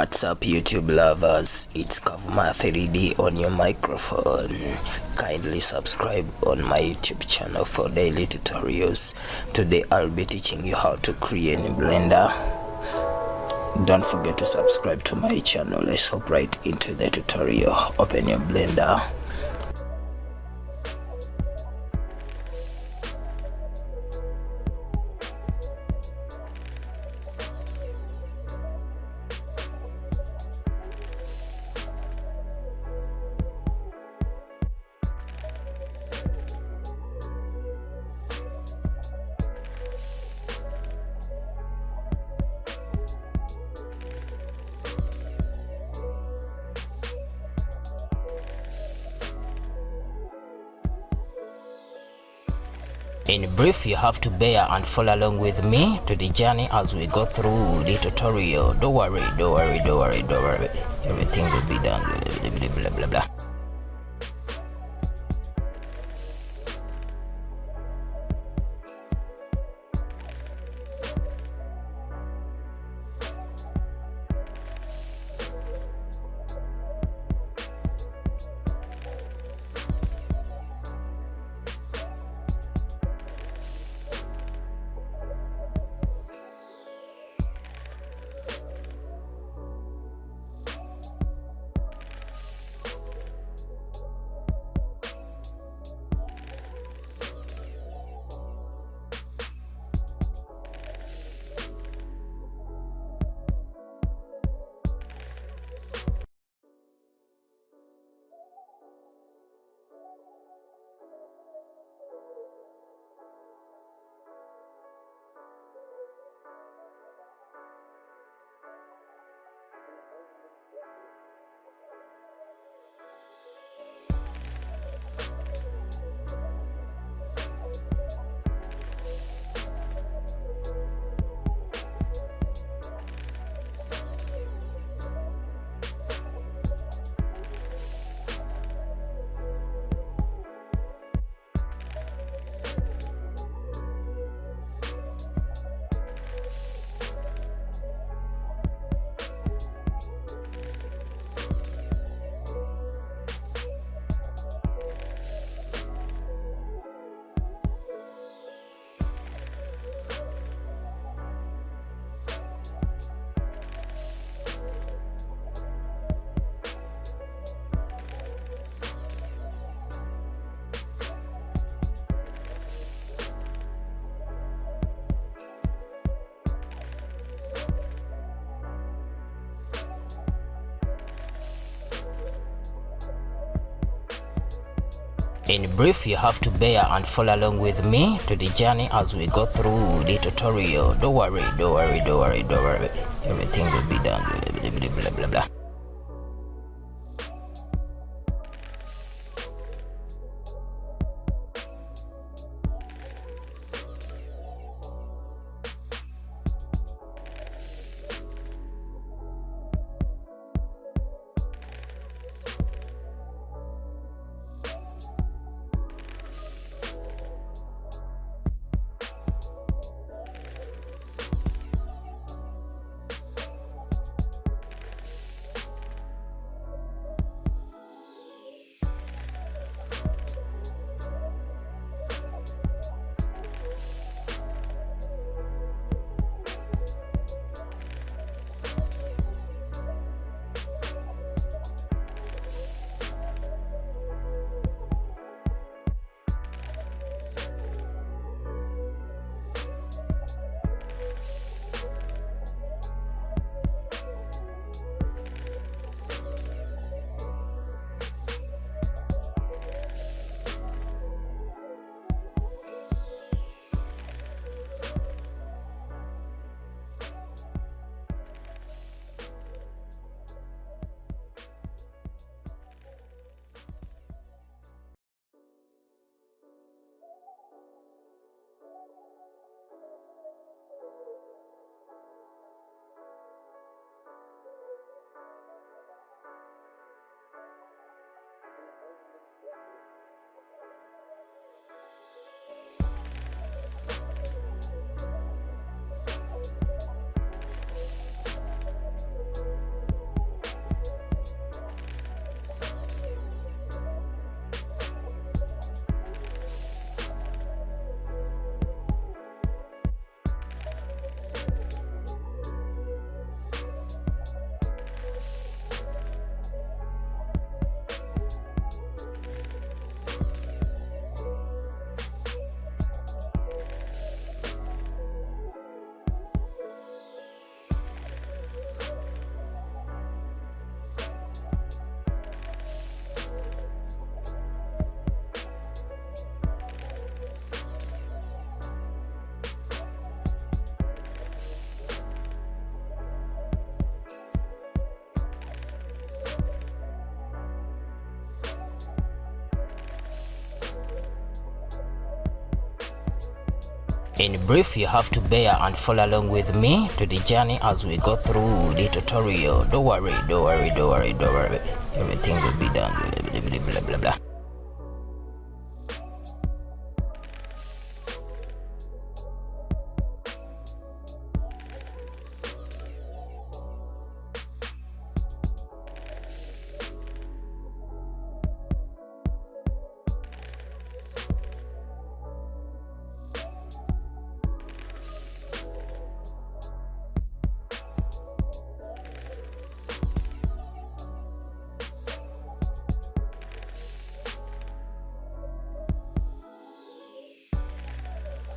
What's up, YouTube lovers? It's Kavuma 3D on your microphone. Kindly subscribe on my YouTube channel for daily tutorials. Today I'll be teaching you how to create a blender. Don't forget to subscribe to my channel. Let's hop right into the tutorial. Open your blender. In brief, you have to bear and follow along with me to the journey as we go through the tutorial. Don't worry. Everything will be done. Blah, blah, blah. In brief, you have to bear and follow along with me to the journey as we go through the tutorial. Don't worry. Everything will be done. Blah, blah, blah. In brief, you have to bear and follow along with me to the journey as we go through the tutorial. Don't worry. Everything will be done. Blah, blah, blah, blah.